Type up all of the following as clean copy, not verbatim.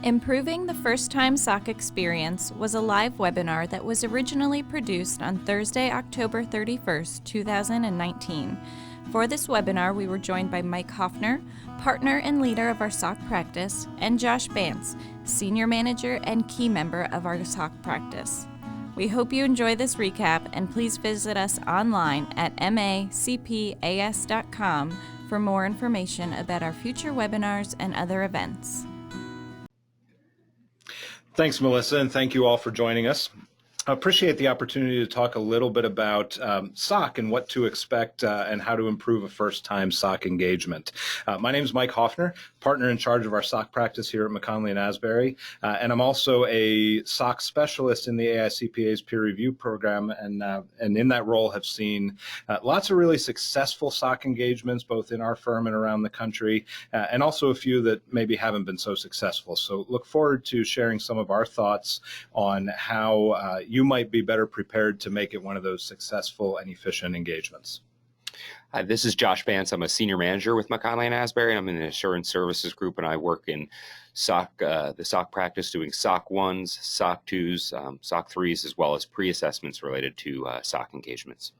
Improving the First-Time SOC Experience was a live webinar that was originally produced on Thursday, October 31st, 2019. For this webinar, we were joined by Mike Hoffner, partner and leader of our SOC practice, and Josh Bantz, senior manager and key member of our SOC practice. We hope you enjoy this recap, and please visit us online at macpas.com for more information about our future webinars and other events. Thanks, Melissa, and thank you all for joining us. I appreciate the opportunity to talk a little bit about SOC and what to expect and how to improve a first-time SOC engagement. My name is Mike Hoffner, partner in charge of our SOC practice here at McKonly and Asbury, and I'm also a SOC specialist in the AICPA's peer review program, and in that role have seen lots of really successful SOC engagements, both in our firm and around the country, and also a few that maybe haven't been so successful. So look forward to sharing some of our thoughts on how you might be better prepared to make it one of those successful and efficient engagements. Hi, this is Josh Bantz. I'm a senior manager with McKonly and Asbury, and I'm in the assurance services group, and I work in SOC, the SOC practice, doing SOC 1s, SOC 2s, SOC 3s, as well as pre-assessments related to SOC engagements.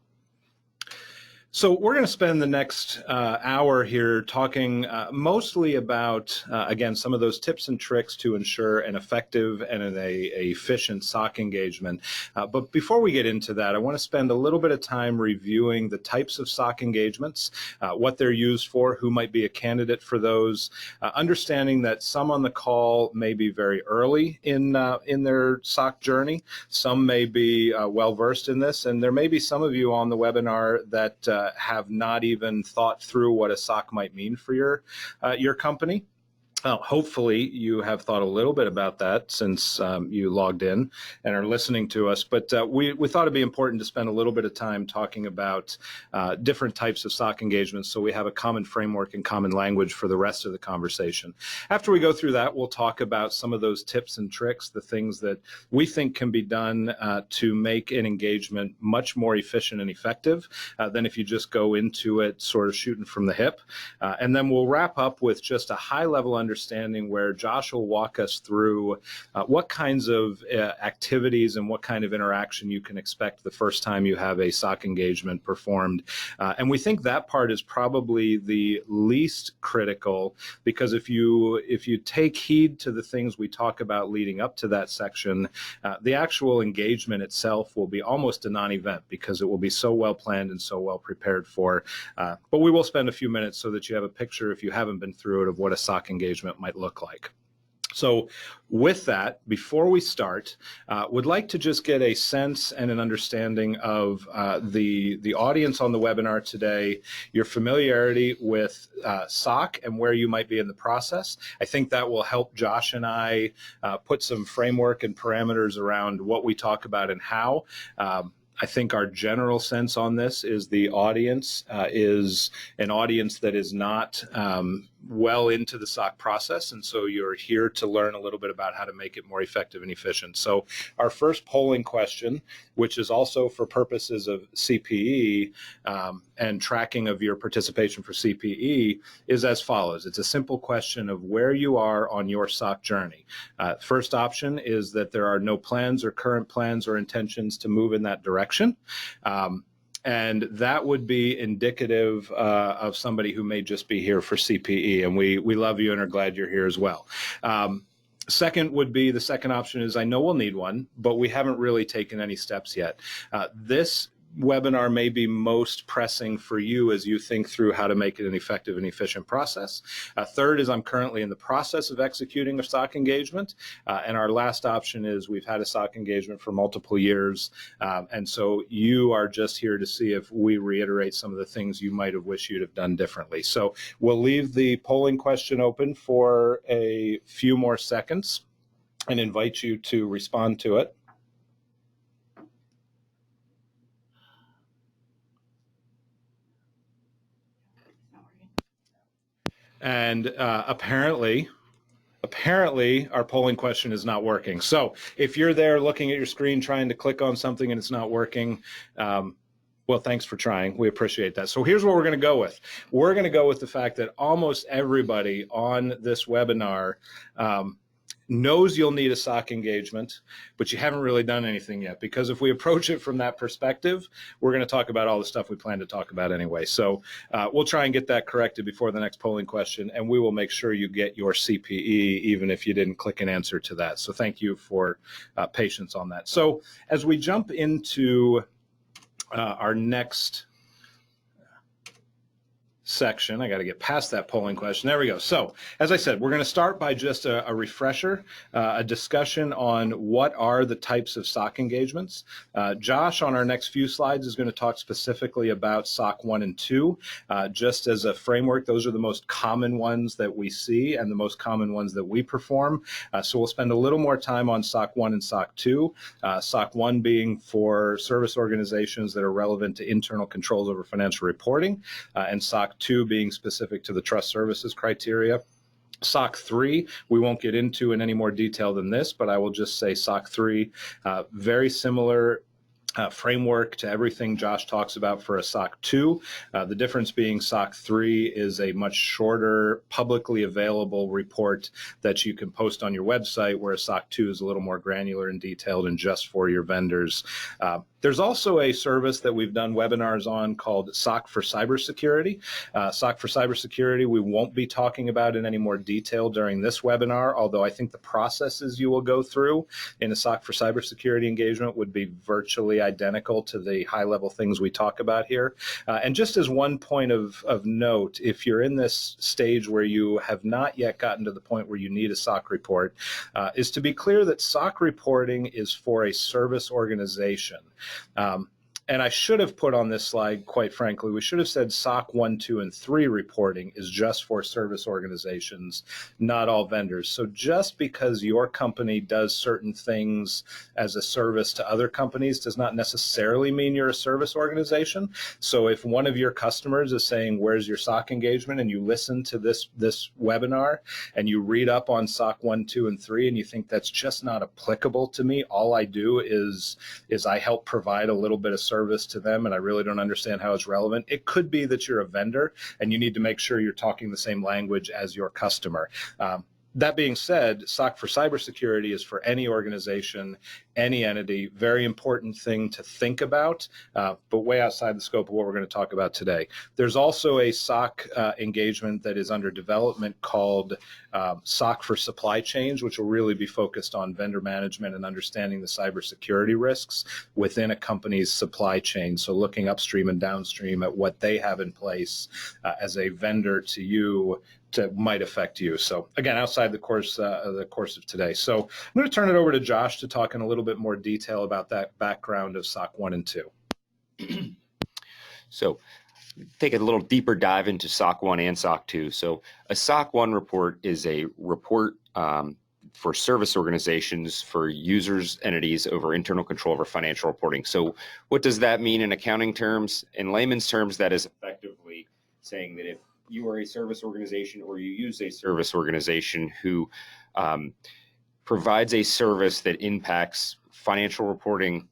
So we're going to spend the next hour here talking mostly about, again, some of those tips and tricks to ensure an effective and an efficient SOC engagement. But before we get into that, I want to spend a little bit of time reviewing the types of SOC engagements, what they're used for, who might be a candidate for those, understanding that some on the call may be very early in their SOC journey. Some may be well-versed in this, and there may be some of you on the webinar that have not even thought through what a SOC might mean for your company. Hopefully you have thought a little bit about that since you logged in and are listening to us, but we thought it'd be important to spend a little bit of time talking about different types of SOC engagements so we have a common framework and common language for the rest of the conversation. After we go through that, we'll talk about some of those tips and tricks, the things that we think can be done to make an engagement much more efficient and effective than if you just go into it sort of shooting from the hip. And then we'll wrap up with just a high-level understanding where Josh will walk us through what kinds of activities and what kind of interaction you can expect the first time you have a SOC engagement performed. And we think that part is probably the least critical, because if you take heed to the things we talk about leading up to that section, the actual engagement itself will be almost a non-event because it will be so well planned and so well prepared for. But we will spend a few minutes so that you have a picture, if you haven't been through it, of what a SOC engagement might look like. So with that, before we start, would like to just get a sense and an understanding of the audience on the webinar today, your familiarity with SOC and where you might be in the process. I think that will help Josh and I put some framework and parameters around what we talk about and how. I think our general sense on this is the audience is an audience that is not well into the SOC process, and so you're here to learn a little bit about how to make it more effective and efficient. So our first polling question, which is also for purposes of CPE and tracking of your participation for CPE, is as follows. It's a simple question of where you are on your SOC journey. First option is that there are no plans or current plans or intentions to move in that direction. And that would be indicative of somebody who may just be here for CPE, and we love you and are glad you're here as well. Second would be, the second option is, I know we'll need one, but we haven't really taken any steps yet. This webinar may be most pressing for you as you think through how to make it an effective and efficient process. Third is, I'm currently in the process of executing a SOC engagement. And our last option is, we've had a SOC engagement for multiple years. And so you are just here to see if we reiterate some of the things you might have wished you'd have done differently. So we'll leave the polling question open for a few more seconds and invite you to respond to it. And apparently our polling question is not working. So if you're there looking at your screen trying to click on something and it's not working, well, thanks for trying. We appreciate that. So here's what we're going to go with. We're going to go with the fact that almost everybody on this webinar knows you'll need a SOC engagement, but you haven't really done anything yet. Because if we approach it from that perspective, we're going to talk about all the stuff we plan to talk about anyway. So we'll try and get that corrected before the next polling question, and we will make sure you get your CPE, even if you didn't click an answer to that. So thank you for patience on that. So as we jump into our next section, I got to get past that polling question. There we go. So as I said, we're going to start by just a refresher, a discussion on what are the types of SOC engagements. Josh, on our next few slides, is going to talk specifically about SOC 1 and 2. Just as a framework, those are the most common ones that we see and the most common ones that we perform. So we'll spend a little more time on SOC 1 and SOC 2. SOC 1 being for service organizations that are relevant to internal controls over financial reporting, and SOC 2 being specific to the trust services criteria. SOC 3, we won't get into in any more detail than this, but I will just say SOC 3, very similar framework to everything Josh talks about for a SOC 2. The difference being SOC 3 is a much shorter, publicly available report that you can post on your website, where a SOC 2 is a little more granular and detailed and just for your vendors. There's also a service that we've done webinars on called SOC for Cybersecurity. SOC for Cybersecurity, we won't be talking about in any more detail during this webinar, although I think the processes you will go through in a SOC for Cybersecurity engagement would be virtually identical to the high-level things we talk about here. And just as one point of note, if you're in this stage where you have not yet gotten to the point where you need a SOC report, is to be clear that SOC reporting is for a service organization. And I should have put on this slide, quite frankly, we should have said SOC 1, 2, and 3 reporting is just for service organizations, not all vendors. So just because your company does certain things as a service to other companies does not necessarily mean you're a service organization. So if one of your customers is saying, where's your SOC engagement? And you listen to this webinar and you read up on SOC 1, 2, and 3, and you think that's just not applicable to me, all I do is I help provide a little bit of service to them, and I really don't understand how it's relevant. It could be that you're a vendor and you need to make sure you're talking the same language as your customer. That being said, SOC for Cybersecurity is for any organization, any entity. Very important thing to think about, but way outside the scope of what we're going to talk about today. There's also a SOC engagement that is under development called SOC for Supply Chains, which will really be focused on vendor management and understanding the cybersecurity risks within a company's supply chain. So looking upstream and downstream at what they have in place as a vendor to you might affect you. So again, outside the course of today. So I'm going to turn it over to Josh to talk in a little bit more detail about that background of SOC 1 and 2. So take a little deeper dive into SOC 1 and SOC 2. So a SOC 1 report is a report for service organizations, for users, entities over internal control over financial reporting. So what does that mean in accounting terms? In layman's terms, that is effectively saying that if you are a service organization or you use a service organization who provides a service that impacts financial reporting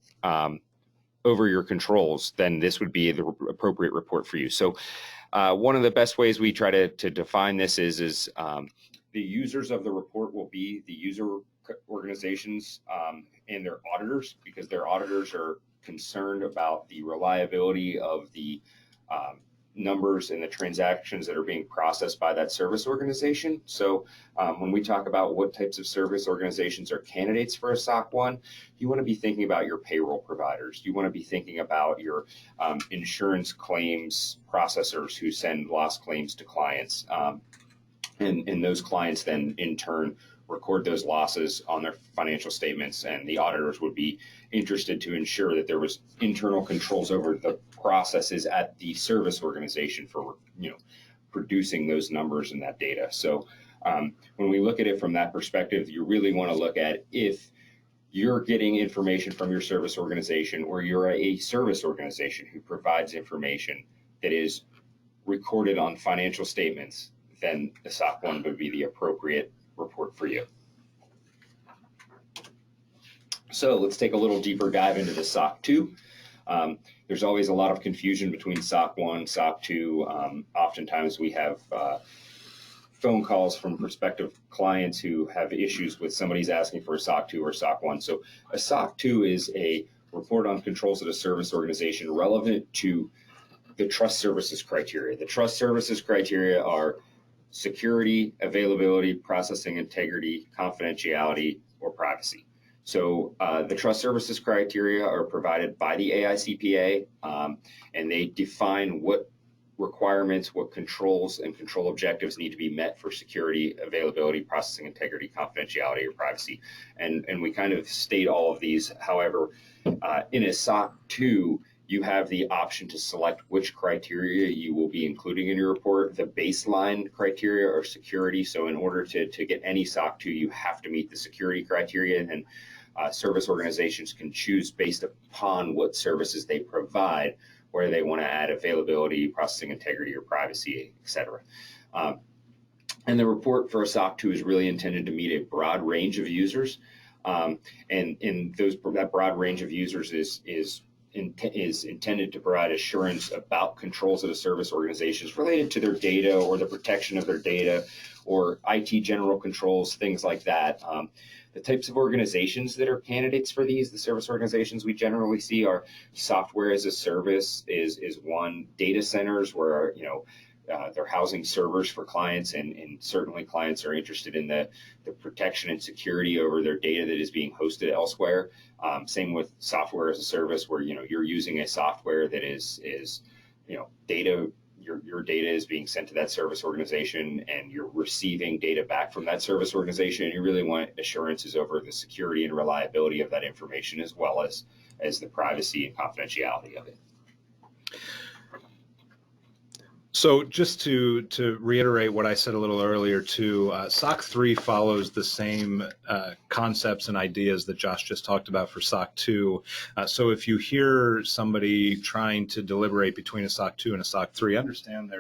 over your controls, then this would be the appropriate report for you. So one of the best ways we try to define this is the users of the report will be the user organizations and their auditors, because their auditors are concerned about the reliability of the numbers and the transactions that are being processed by that service organization. So when we talk about what types of service organizations are candidates for a SOC 1, you want to be thinking about your payroll providers. You want to be thinking about your insurance claims processors who send loss claims to clients. And those clients then in turn record those losses on their financial statements, and the auditors would be interested to ensure that there was internal controls over the processes at the service organization for producing those numbers and that data. So when we look at it from that perspective, you really want to look at if you're getting information from your service organization, or you're a service organization who provides information that is recorded on financial statements, then the SOC 1 would be the appropriate report for you. So let's take a little deeper dive into the SOC 2. There's always a lot of confusion between SOC 1, SOC 2. Oftentimes we have phone calls from prospective clients who have issues with somebody's asking for a SOC 2 or SOC 1. So a SOC 2 is a report on controls of a service organization relevant to the trust services criteria. The trust services criteria are security, availability, processing integrity, confidentiality, or privacy. So the trust services criteria are provided by the AICPA, and they define what requirements, what controls and control objectives need to be met for security, availability, processing integrity, confidentiality, or privacy. And we kind of state all of these. However, in a SOC 2, you have the option to select which criteria you will be including in your report. The baseline criteria are security. So in order to get any SOC 2, you have to meet the security criteria, and service organizations can choose based upon what services they provide, where they want to add availability, processing integrity, or privacy, et cetera. And the report for a SOC 2 is really intended to meet a broad range of users. And that broad range of users is intended to provide assurance about controls of the service organizations related to their data or the protection of their data or IT general controls, things like that. The types of organizations that are candidates for these, the service organizations we generally see are software as a service is one, data centers where, they're housing servers for clients, and certainly clients are interested in the protection and security over their data that is being hosted elsewhere. Same with software as a service, where you're using a software that is data. Your data is being sent to that service organization, and you're receiving data back from that service organization. And you really want assurances over the security and reliability of that information, as well as the privacy and confidentiality of it. So just to reiterate what I said a little earlier too, SOC 3 follows the same concepts and ideas that Josh just talked about for SOC 2. So if you hear somebody trying to deliberate between a SOC 2 and a SOC 3, understand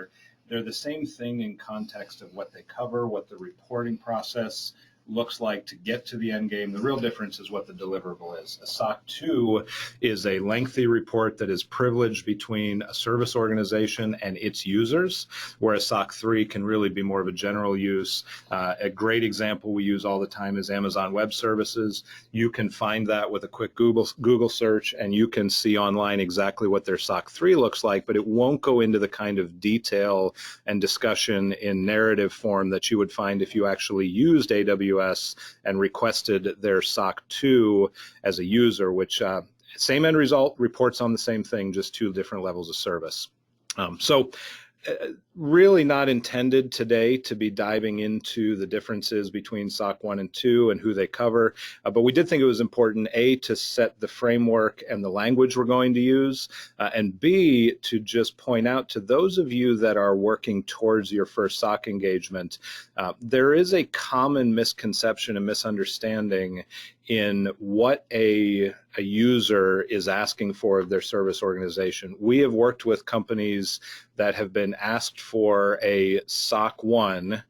they're the same thing in context of what they cover, what the reporting process looks like to get to the end game. The real difference is what the deliverable is. A SOC 2 is a lengthy report that is privileged between a service organization and its users, whereas SOC 3 can really be more of a general use. A great example we use all the time is Amazon Web Services. You can find that with a quick Google search, and you can see online exactly what their SOC 3 looks like, but it won't go into the kind of detail and discussion in narrative form that you would find if you actually used AWS and requested their SOC 2 as a user, which same end result, reports on the same thing, just two different levels of service. Really not intended today to be diving into the differences between SOC 1 and 2 and who they cover, but we did think it was important, A, to set the framework and the language we're going to use, and B, to just point out to those of you that are working towards your first SOC engagement, there is a common misconception and misunderstanding in what a user is asking for of their service organization. We have worked with companies that have been asked for a SOC 1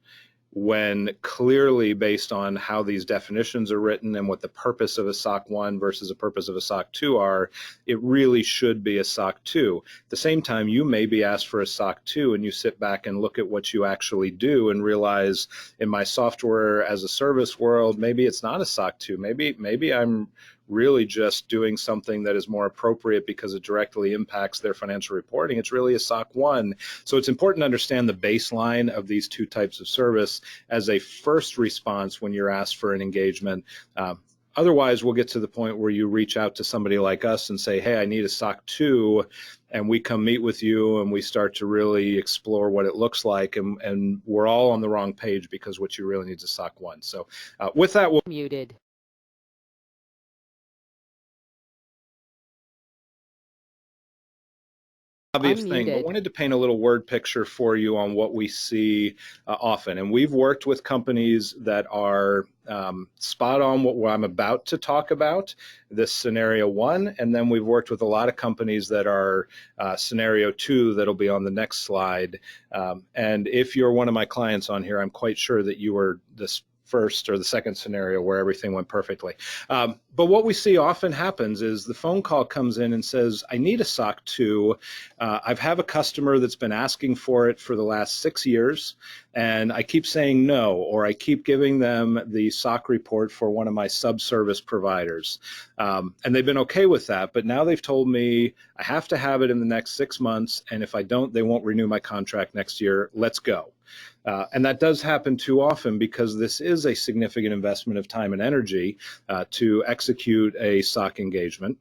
when clearly, based on how these definitions are written and what the purpose of a SOC 1 versus the purpose of a SOC 2 are, it really should be a SOC 2. At the same time, you may be asked for a SOC 2 and you sit back and look at what you actually do and realize, in my software as a service world, maybe it's not a SOC 2. Maybe I'm really just doing something that is more appropriate because it directly impacts their financial reporting. It's really a SOC 1. So it's important to understand the baseline of these two types of service as a first response when you're asked for an engagement. Otherwise, we'll get to the point where you reach out to somebody like us and say, hey, I need a SOC 2, and we come meet with you and we start to really explore what it looks like, and we're all on the wrong page because what you really need is a SOC 1. So with that, we'll... Muted. Obvious thing, but wanted to paint a little word picture for you on what we see often. And we've worked with companies that are spot on what I'm about to talk about, this scenario 1, and then we've worked with a lot of companies that are scenario 2 that'll be on the next slide. And if you're one of my clients on here, I'm quite sure that you are this first or the second scenario where everything went perfectly. But what we see often happens is the phone call comes in and says, I need a SOC 2. I have a customer that's been asking for it for the last 6 years, and I keep saying no, or I keep giving them the SOC report for one of my subservice providers. And they've been okay with that, but now they've told me I have to have it in the next 6 months, and if I don't, they won't renew my contract next year. Let's go. And that does happen too often because this is a significant investment of time and energy to execute a SOC engagement.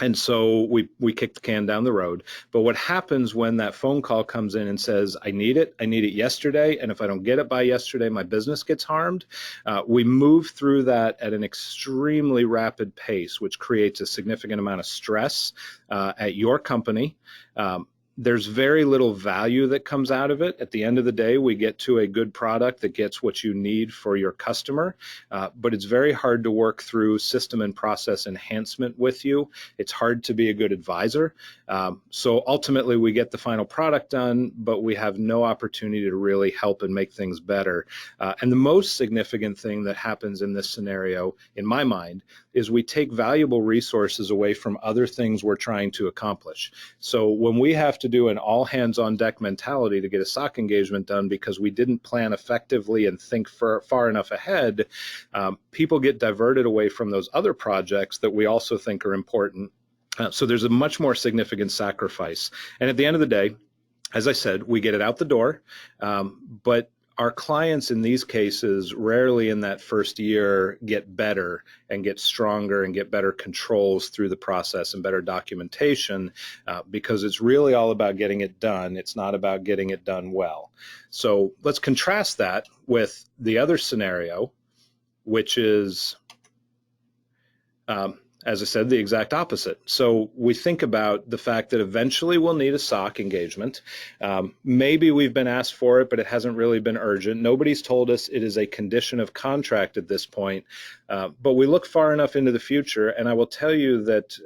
And so we kick the can down the road. But what happens when that phone call comes in and says, I need it yesterday, and if I don't get it by yesterday, my business gets harmed, we move through that at an extremely rapid pace, which creates a significant amount of stress at your company. There's very little value that comes out of it. At the end of the day, we get to a good product that gets what you need for your customer, but it's very hard to work through system and process enhancement with you. It's hard to be a good advisor. So ultimately, we get the final product done, but we have no opportunity to really help and make things better. And the most significant thing that happens in this scenario, in my mind, is we take valuable resources away from other things we're trying to accomplish. So when we have to do an all hands on deck mentality to get a SOC engagement done because we didn't plan effectively and think far enough ahead, people get diverted away from those other projects that we also think are important. So there's a much more significant sacrifice. And at the end of the day, as I said, we get it out the door, but our clients in these cases rarely in that first year get better and get stronger and get better controls through the process and better documentation because it's really all about getting it done. It's not about getting it done well. So let's contrast that with the other scenario, which is as I said, the exact opposite. So we think about the fact that eventually we'll need a SOC engagement. Maybe we've been asked for it, but it hasn't really been urgent. Nobody's told us it is a condition of contract at this point, but we look far enough into the future, and I will tell you that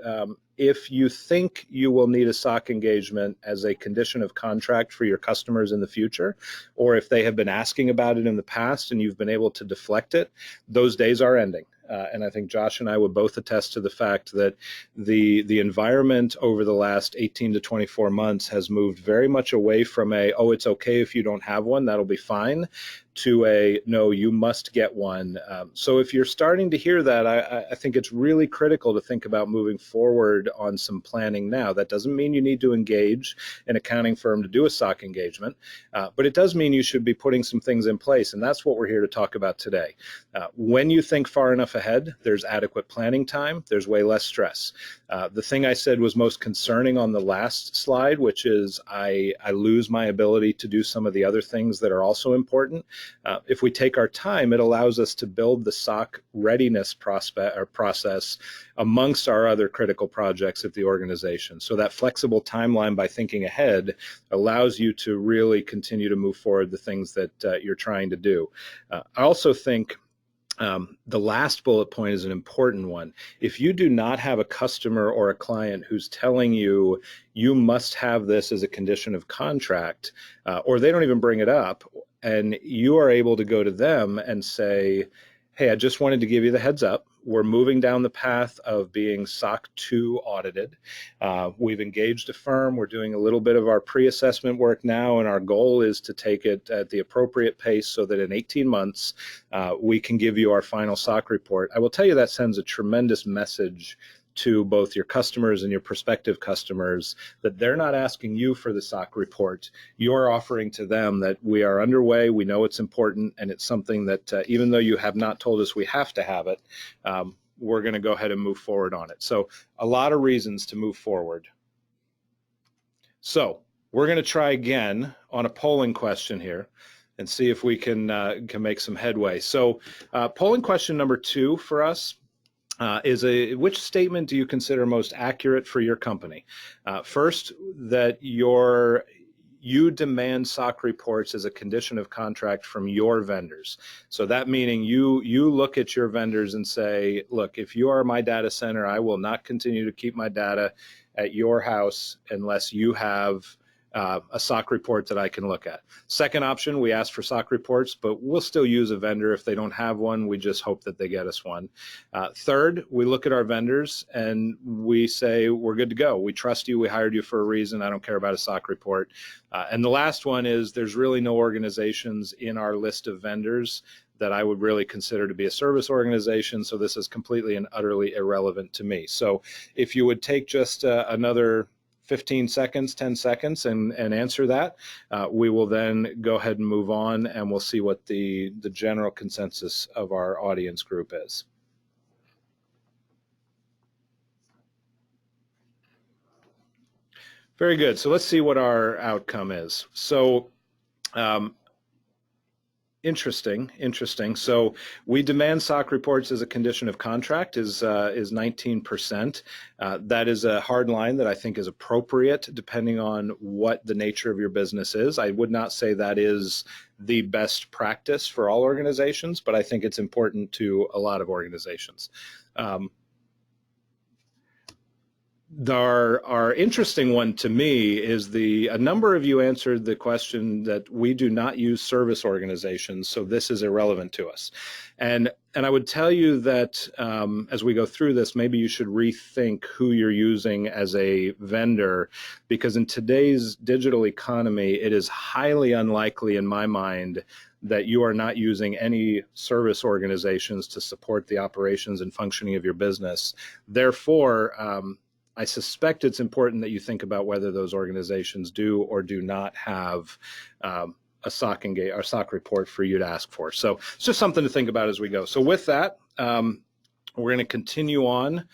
if you think you will need a SOC engagement as a condition of contract for your customers in the future, or if they have been asking about it in the past and you've been able to deflect it, those days are ending. And I think Josh and I would both attest to the fact that the environment over the last 18 to 24 months has moved very much away from oh, it's okay if you don't have one, that'll be fine, to no, you must get one. So if you're starting to hear that, I think it's really critical to think about moving forward on some planning now. That doesn't mean you need to engage an accounting firm to do a SOC engagement, but it does mean you should be putting some things in place, and that's what we're here to talk about today. When you think far enough ahead, there's adequate planning time, there's way less stress. The thing I said was most concerning on the last slide, which is I lose my ability to do some of the other things that are also important. If we take our time, it allows us to build the SOC readiness process amongst our other critical projects at the organization. So that flexible timeline by thinking ahead allows you to really continue to move forward the things that you're trying to do. I also think the last bullet point is an important one. If you do not have a customer or a client who's telling you you must have this as a condition of contract, or they don't even bring it up, and you are able to go to them and say, hey, I just wanted to give you the heads up. We're moving down the path of being SOC 2 audited. We've engaged a firm. We're doing a little bit of our pre-assessment work now, and our goal is to take it at the appropriate pace so that in 18 months, we can give you our final SOC report. I will tell you that sends a tremendous message to both your customers and your prospective customers that they're not asking you for the SOC report. You're offering to them that we are underway, we know it's important, and it's something that even though you have not told us we have to have it, we're going to go ahead and move forward on it. So a lot of reasons to move forward. So we're going to try again on a polling question here and see if we can make some headway. So polling question number 2 for us is which statement do you consider most accurate for your company? First, that you demand SOC reports as a condition of contract from your vendors. So that meaning you look at your vendors and say, look, if you are my data center, I will not continue to keep my data at your house unless you have a SOC report that I can look at. Second option, we ask for SOC reports, but we'll still use a vendor if they don't have one. We just hope that they get us one. Third, we look at our vendors and we say, we're good to go. We trust you. We hired you for a reason. I don't care about a SOC report. And the last one is there's really no organizations in our list of vendors that I would really consider to be a service organization. So this is completely and utterly irrelevant to me. So if you would take just another 15 seconds, 10 seconds and answer that, we will then go ahead and move on, and we'll see what the general consensus of our audience group is. Very good. So let's see what our outcome is. So interesting. So we demand SOC reports as a condition of contract is 19%. That is a hard line that I think is appropriate depending on what the nature of your business is. I would not say that is the best practice for all organizations, but I think it's important to a lot of organizations. Our interesting one to me is a number of you answered the question that we do not use service organizations, so this is irrelevant to us. And I would tell you that as we go through this, maybe you should rethink who you're using as a vendor, because in today's digital economy, it is highly unlikely in my mind that you are not using any service organizations to support the operations and functioning of your business. Therefore, I suspect it's important that you think about whether those organizations do or do not have a SOC report for you to ask for. So it's just something to think about as we go. So with that, we're going to continue on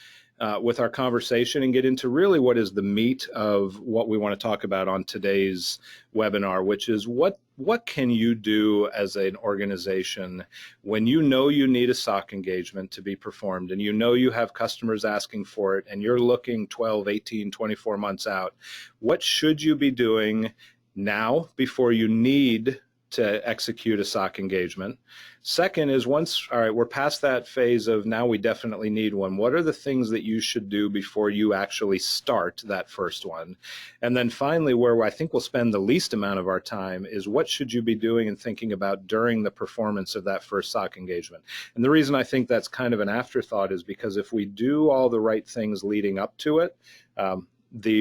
with our conversation and get into really what is the meat of what we want to talk about on today's webinar, which is what can you do as an organization when you know you need a SOC engagement to be performed and you know you have customers asking for it and you're looking 12, 18, 24 months out. What should you be doing now before you need to execute a SOC engagement? Second is all right, we're past that phase of now we definitely need one. What are the things that you should do before you actually start that first one? And then finally, where I think we'll spend the least amount of our time is what should you be doing and thinking about during the performance of that first SOC engagement? And the reason I think that's kind of an afterthought is because if we do all the right things leading up to it,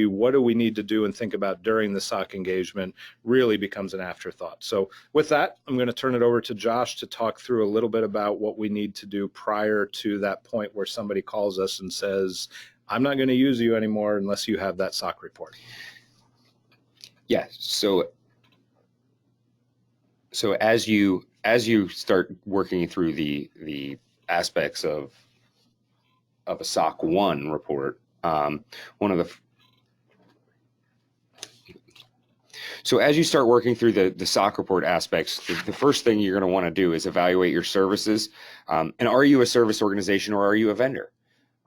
what do we need to do and think about during the SOC engagement really becomes an afterthought. So with that, I'm going to turn it over to Josh to talk through a little bit about what we need to do prior to that point where somebody calls us and says, I'm not going to use you anymore unless you have that SOC report. Yeah. So as you start working through the aspects of a SOC One report, So as you start working through the SOC report aspects, the first thing you're going to want to do is evaluate your services. And are you a service organization or are you a vendor?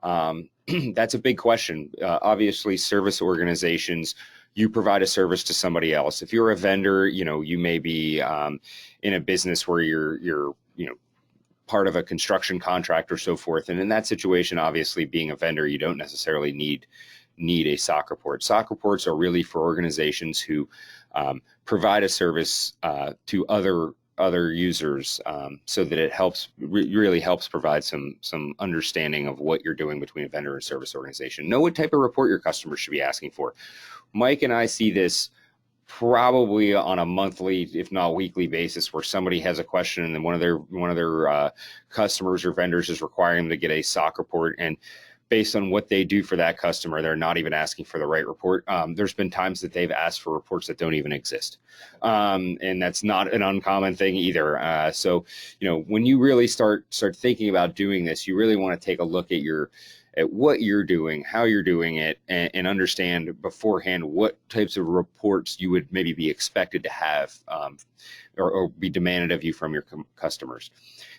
That's a big question. Obviously, service organizations, you provide a service to somebody else. If you're a vendor, you may be in a business where you're part of a construction contract or so forth. And in that situation, obviously, being a vendor, you don't necessarily need a SOC report. SOC reports are really for organizations who provide a service to other users, so that it really helps provide some understanding of what you're doing between a vendor and service organization. Know what type of report your customers should be asking for. Mike and I see this probably on a monthly, if not weekly basis, where somebody has a question and then one of their customers or vendors is requiring them to get a SOC report, and based on what they do for that customer, they're not even asking for the right report. There's been times that they've asked for reports that don't even exist. And that's not an uncommon thing either. So, when you really start thinking about doing this, you really want to take a look at what you're doing, how you're doing it, and understand beforehand what types of reports you would maybe be expected to have or be demanded of you from your customers.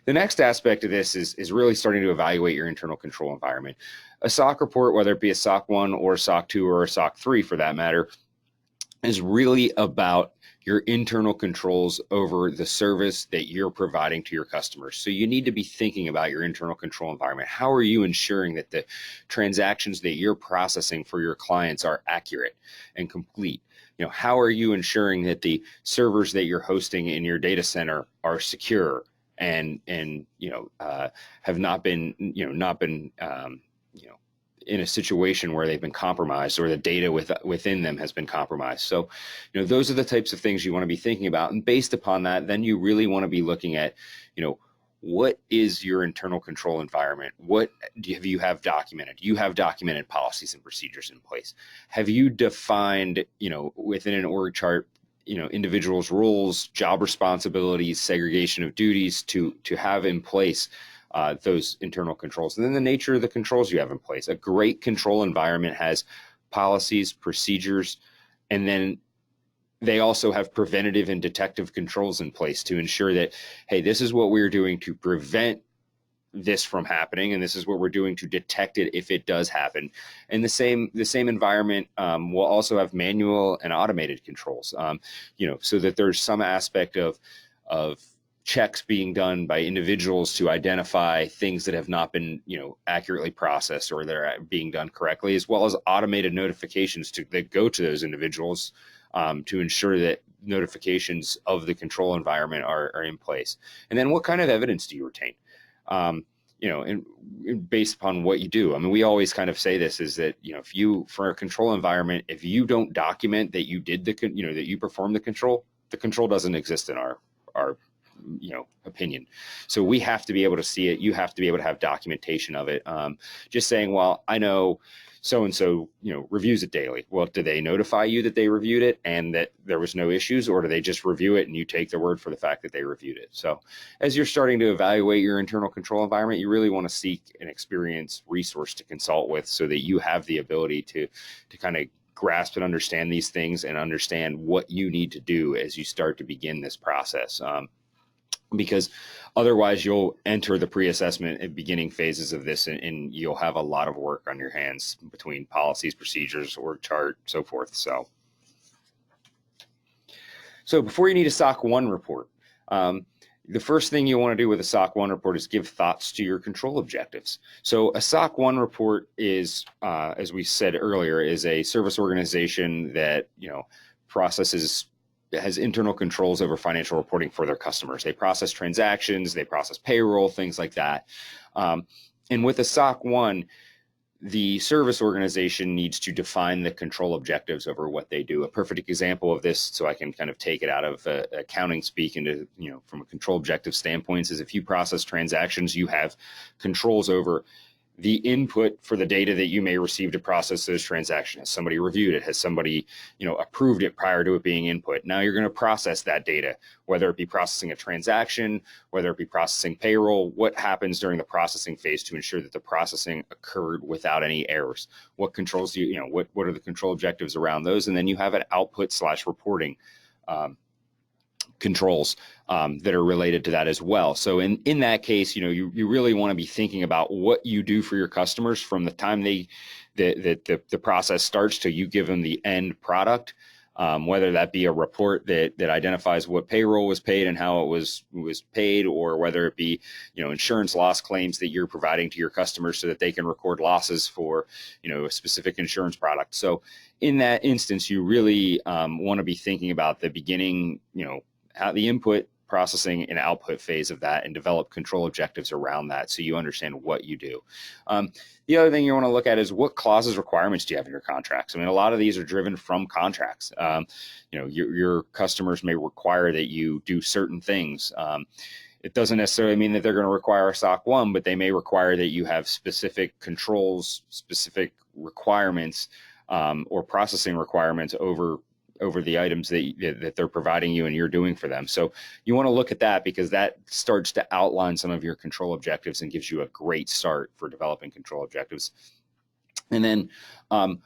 The next aspect of this is really starting to evaluate your internal control environment. A SOC report, whether it be a SOC 1 or a SOC 2 or a SOC 3 for that matter, is really about your internal controls over the service that you're providing to your customers. So you need to be thinking about your internal control environment. How are you ensuring that the transactions that you're processing for your clients are accurate and complete? how are you ensuring that the servers that you're hosting in your data center are secure and have not been in a situation where they've been compromised or the data within them has been compromised. So, those are the types of things you want to be thinking about. And based upon that, then you really want to be looking at, what is your internal control environment? What have you documented? You have documented policies and procedures in place. Have you defined, within an org chart, individuals' roles, job responsibilities, segregation of duties to have in place those internal controls, and then the nature of the controls you have in place. A great control environment has policies, procedures, and then they also have preventative and detective controls in place to ensure that, hey, this is what we're doing to prevent this from happening, and this is what we're doing to detect it if it does happen. And the same environment will also have manual and automated controls, so that there's some aspect of checks being done by individuals to identify things that have not been, accurately processed or that are being done correctly, as well as automated notifications that go to those individuals to ensure that notifications of the control environment are in place. And then what kind of evidence do you retain? And based upon what you do. I mean, we always kind of say this is that, for a control environment, if you don't document that you did that you performed the control doesn't exist in our opinion. So we have to be able to see it. You have to be able to have documentation of it. Just saying, well, I know so-and-so, reviews it daily. Well, do they notify you that they reviewed it and that there was no issues, or do they just review it and you take their word for the fact that they reviewed it? So as you're starting to evaluate your internal control environment, you really want to seek an experienced resource to consult with so that you have the ability to kind of grasp and understand these things and understand what you need to do as you start to begin this process. Because otherwise you'll enter the pre-assessment and beginning phases of this and you'll have a lot of work on your hands between policies, procedures, org chart, so forth. So before you need a SOC One report, the first thing you want to do with a SOC One report is give thoughts to your control objectives. So a SOC One report is, as we said earlier, is a service organization that, has internal controls over financial reporting for their customers. They process transactions, they process payroll, things like that. And with a SOC One, the service organization needs to define the control objectives over what they do. A perfect example of this, so I can kind of take it out of accounting speak into, from a control objective standpoint, is if you process transactions, you have controls over the input for the data that you may receive to process those transactions. Has somebody reviewed it? Has somebody, approved it prior to it being input? Now you're going to process that data, whether it be processing a transaction, whether it be processing payroll. What happens during the processing phase to ensure that the processing occurred without any errors? What controls do you, what are the control objectives around those? And then you have an output/reporting controls that are related to that as well. So in that case, you really want to be thinking about what you do for your customers from the time the process starts till you give them the end product, whether that be a report that identifies what payroll was paid and how it was paid, or whether it be, insurance loss claims that you're providing to your customers so that they can record losses for, a specific insurance product. So in that instance, you really want to be thinking about the beginning, how the input, processing, and output phase of that, and develop control objectives around that so you understand what you do. The other thing you want to look at is what clauses, requirements do you have in your contracts? I mean, a lot of these are driven from contracts. Your customers may require that you do certain things. It doesn't necessarily mean that they're going to require a SOC One, but they may require that you have specific controls, specific requirements, or processing requirements over the items that they're providing you and you're doing for them. So you want to look at that because that starts to outline some of your control objectives and gives you a great start for developing control objectives. And then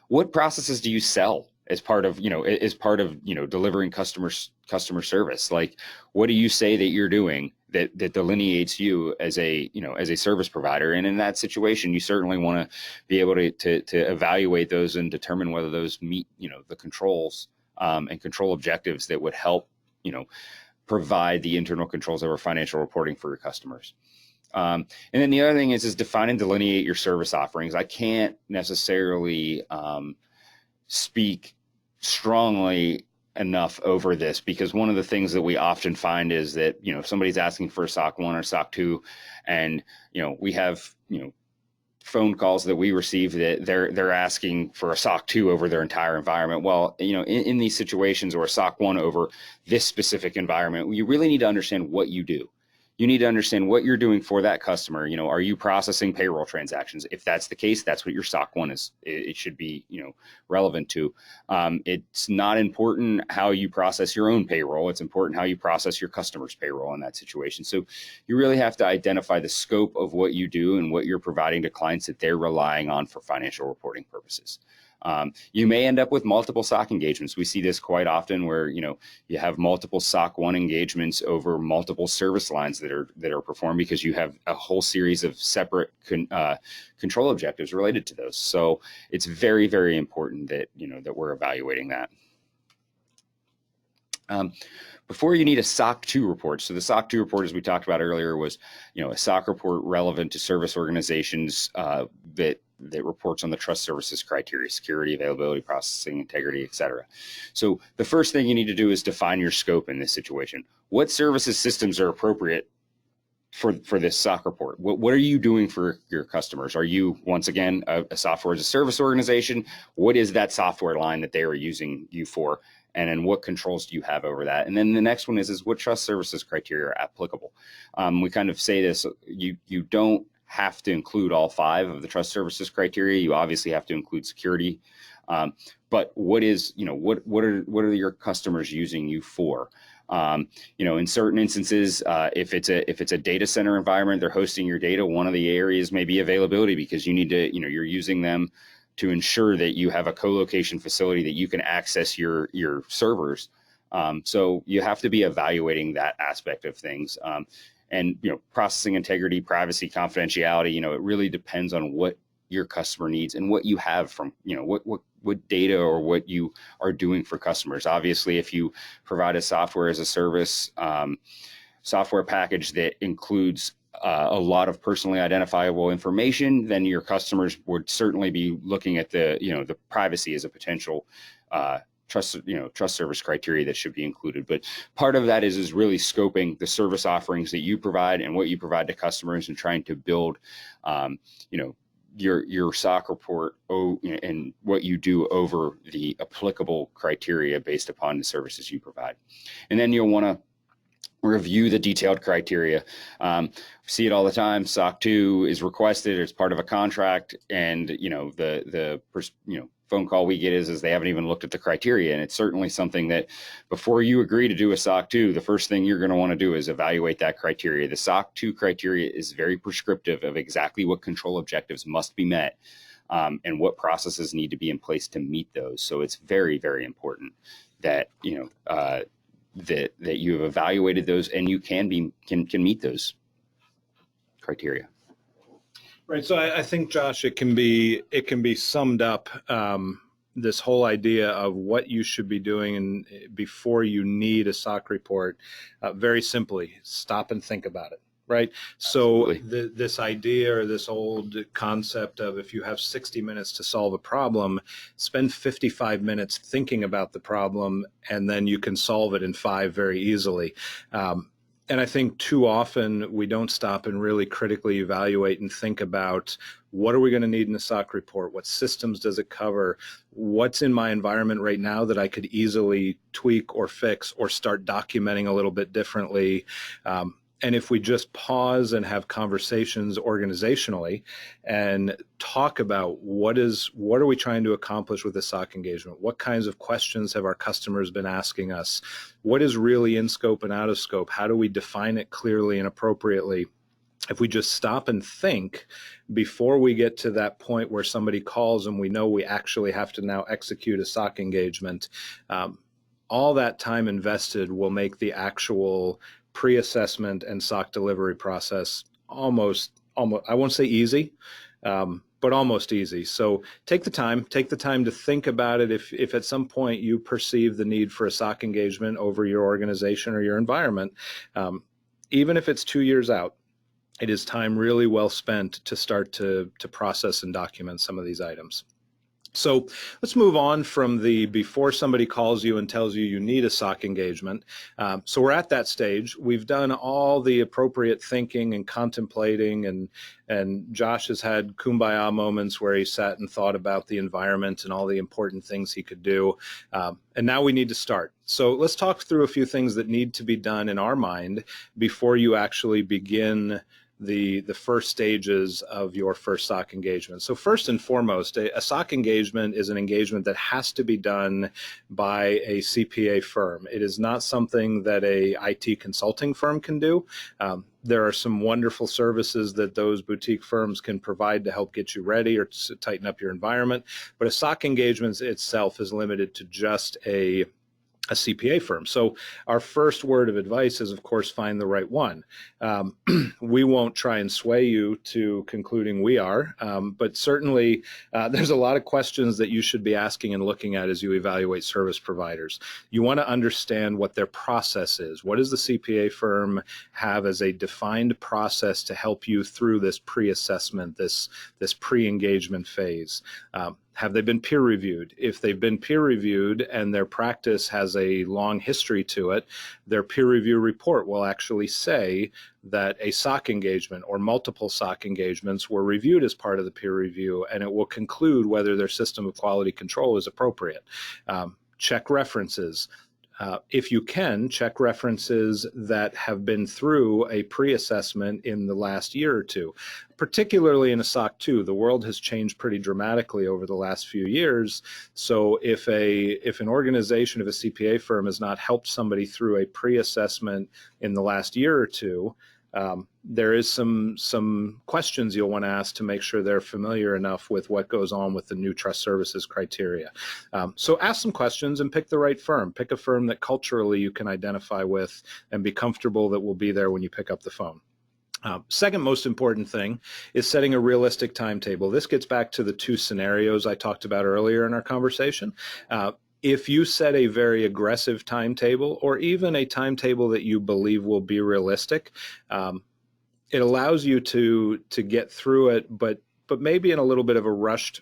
what processes do you sell as part of delivering customer service? Like, what do you say that you're doing that delineates you as a service provider? And in that situation, you certainly want to be able to evaluate those and determine whether those meet, the controls and control objectives that would help, provide the internal controls over financial reporting for your customers. And then the other thing is define and delineate your service offerings. I can't necessarily speak strongly enough over this, because one of the things that we often find is that, if somebody's asking for a SOC 1 or SOC 2, and, we have, phone calls that we receive that they're asking for a SOC 2 over their entire environment. Well, in these situations, or a SOC 1 over this specific environment, you really need to understand what you do. You need to understand what you're doing for that customer. Are you processing payroll transactions? If that's the case, that's what your SOC 1 is. It should be, relevant to. It's not important how you process your own payroll. It's important how you process your customer's payroll in that situation. So you really have to identify the scope of what you do and what you're providing to clients that they're relying on for financial reporting purposes. You may end up with multiple SOC engagements. We see this quite often, where you have multiple SOC One engagements over multiple service lines that are performed, because you have a whole series of separate control objectives related to those. So it's very, very important that that we're evaluating that. Before you need a SOC 2 report. So the SOC 2 report, as we talked about earlier, was a SOC report relevant to service organizations that reports on the trust services criteria: security, availability, processing, integrity, et cetera. So the first thing you need to do is define your scope in this situation. What services systems are appropriate for this SOC report? What are you doing for your customers? Are you, once again, a software as a service organization? What is that software line that they are using you for? And then what controls do you have over that? And then the next one is what trust services criteria are applicable? We kind of say this: you don't have to include all 5 of the trust services criteria. You obviously have to include security, but what are your customers using you for? In certain instances, if it's a data center environment, they're hosting your data. One of the areas may be availability, because you need to, you're using them to ensure that you have a co-location facility that you can access your servers. So you have to be evaluating that aspect of things. And processing integrity, privacy, confidentiality, it really depends on what your customer needs and what you have from, what data or what you are doing for customers. Obviously, if you provide a software as a service software package that includes a lot of personally identifiable information, then your customers would certainly be looking at the privacy as a potential trust service criteria that should be included. But part of that is really scoping the service offerings that you provide and what you provide to customers, and trying to build, your SOC report and what you do over the applicable criteria based upon the services you provide. And then you'll want to review the detailed criteria. See it all the time. SOC 2 is requested as part of a contract, and the phone call we get is they haven't even looked at the criteria. And it's certainly something that, before you agree to do a SOC 2, the first thing you're going to want to do is evaluate that criteria. The SOC 2 criteria is very prescriptive of exactly what control objectives must be met, and what processes need to be in place to meet those. So it's very, very important that that you have evaluated those, and you can meet those criteria. Right. So I think, Josh, it can be summed up, this whole idea of what you should be doing before you need a SOC report, very simply: stop and think about it. Right. So this idea, or this old concept of, if you have 60 minutes to solve a problem, spend 55 minutes thinking about the problem, and then you can solve it in 5 very easily. And I think too often we don't stop and really critically evaluate and think about, what are we going to need in a SOC report? What systems does it cover? What's in my environment right now that I could easily tweak or fix or start documenting a little bit differently? And if we just pause and have conversations organizationally and talk about what are we trying to accomplish with the SOC engagement? What kinds of questions have our customers been asking us? What is really in scope and out of scope? How do we define it clearly and appropriately? If we just stop and think before we get to that point where somebody calls and we know we actually have to now execute a SOC engagement, all that time invested will make the actual pre-assessment and SOC delivery process almost, I won't say easy, but almost easy. So take the time to think about it. If at some point you perceive the need for a SOC engagement over your organization or your environment, even if it's 2 years out, it is time really well spent to start to process and document some of these items. So let's move on from the before somebody calls you and tells you you need a SOC engagement. So we're at that stage. We've done all the appropriate thinking and contemplating, and Josh has had kumbaya moments where he sat and thought about the environment and all the important things he could do. And now we need to start. So let's talk through a few things that need to be done in our mind before you actually begin the first stages of your first SOC engagement. So first and foremost, a SOC engagement is an engagement that has to be done by a CPA firm. It is not something that a IT consulting firm can do. There are some wonderful services that those boutique firms can provide to help get you ready or to tighten up your environment. But a SOC engagement itself is limited to just a CPA firm. So our first word of advice is, of course, find the right one. We won't try and sway you to concluding we are, but certainly there's a lot of questions that you should be asking and looking at as you evaluate service providers. You want to understand what their process is. What does the CPA firm have as a defined process to help you through this pre-assessment, this pre-engagement phase? Have they been peer reviewed? If they've been peer reviewed and their practice has a long history to it, their peer review report will actually say that a SOC engagement or multiple SOC engagements were reviewed as part of the peer review, and it will conclude whether their system of quality control is appropriate. Check references. If you can, check references that have been through a pre-assessment in the last year or two. Particularly in a SOC 2, the world has changed pretty dramatically over the last few years. So if an organization, if a CPA firm has not helped somebody through a pre-assessment in the last year or two, there is some questions you'll want to ask to make sure they're familiar enough with what goes on with the new trust services criteria. So ask some questions and pick the right firm. Pick a firm that culturally you can identify with and be comfortable that will be there when you pick up the phone. Second most important thing is setting a realistic timetable. This gets back to the two scenarios I talked about earlier in our conversation. If you set a very aggressive timetable, or even a timetable that you believe will be realistic, it allows you to get through it, but maybe in a little bit of a rushed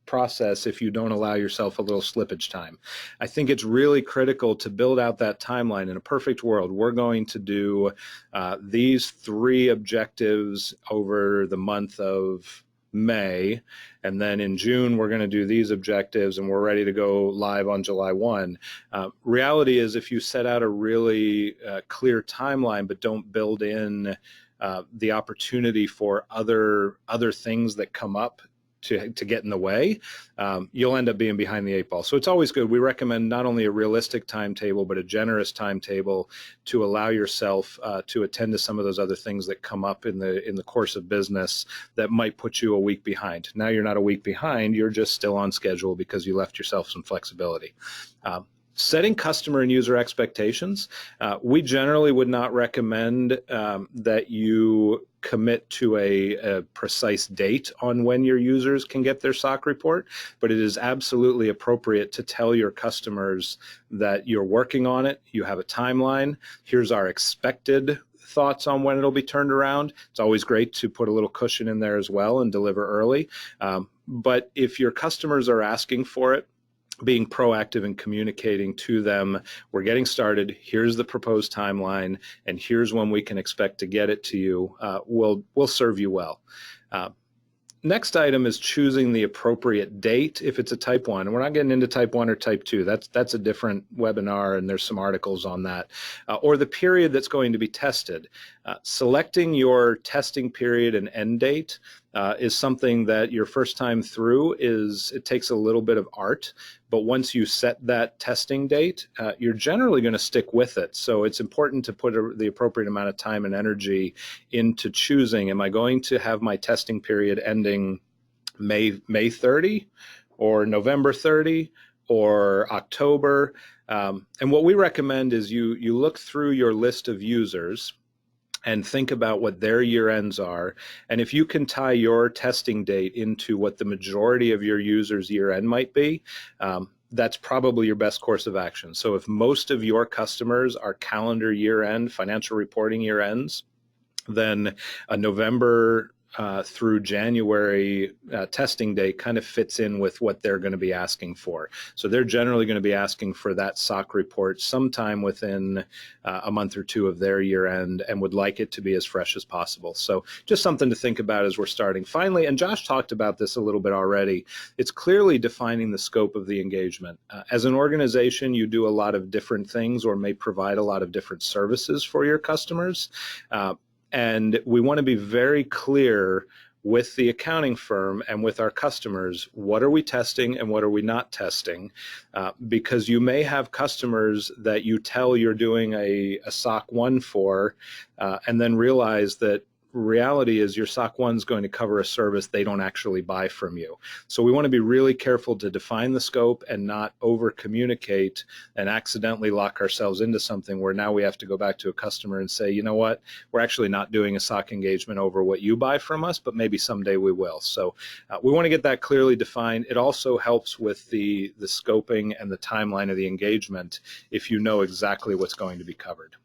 process if you don't allow yourself a little slippage time. I think it's really critical to build out that timeline. In a perfect world, we're going to do these 3 objectives over the month of May, and then in June we're going to do these objectives and we're ready to go live on July 1. Reality is, if you set out a really clear timeline but don't build in the opportunity for other things that come up to get in the way, you'll end up being behind the 8 ball. So it's always good. We recommend not only a realistic timetable, but a generous timetable to allow yourself to attend to some of those other things that come up in the course of business that might put you a week behind. Now you're not a week behind, you're just still on schedule because you left yourself some flexibility. Setting customer and user expectations. We generally would not recommend that you commit to a precise date on when your users can get their SOC report, but it is absolutely appropriate to tell your customers that you're working on it, you have a timeline, here's our expected thoughts on when it'll be turned around. It's always great to put a little cushion in there as well and deliver early. But if your customers are asking for it, being proactive and communicating to them, we're getting started, here's the proposed timeline, and here's when we can expect to get it to you, will serve you well. Next item is choosing the appropriate date if it's a type 1. And we're not getting into type 1 or type 2. That's a different webinar, and there's some articles on that. Or the period that's going to be tested. Selecting your testing period and end date is something that your first time through it takes a little bit of art. But once you set that testing date, you're generally going to stick with it. So it's important to put the appropriate amount of time and energy into choosing, am I going to have my testing period ending May 30 or November 30 or October? And what we recommend is you look through your list of users and think about what their year ends are. And if you can tie your testing date into what the majority of your users' year end might be, that's probably your best course of action. So if most of your customers are calendar year end, financial reporting year ends, then a November through January testing date kind of fits in with what they're going to be asking for. So they're generally going to be asking for that SOC report sometime within a month or two of their year end, and would like it to be as fresh as possible. So just something to think about as we're starting. Finally, and Josh talked about this a little bit already, it's clearly defining the scope of the engagement. As an organization, you do a lot of different things or may provide a lot of different services for your customers. And we want to be very clear with the accounting firm and with our customers, what are we testing and what are we not testing? Because you may have customers that you tell you're doing a SOC 1 for, and then realize that reality is your SOC 1 is going to cover a service they don't actually buy from you. So we want to be really careful to define the scope and not over communicate and accidentally lock ourselves into something where now we have to go back to a customer and say, you know what, we're actually not doing a SOC engagement over what you buy from us, but maybe someday we will. So we want to get that clearly defined. It also helps with the scoping and the timeline of the engagement if you know exactly what's going to be covered.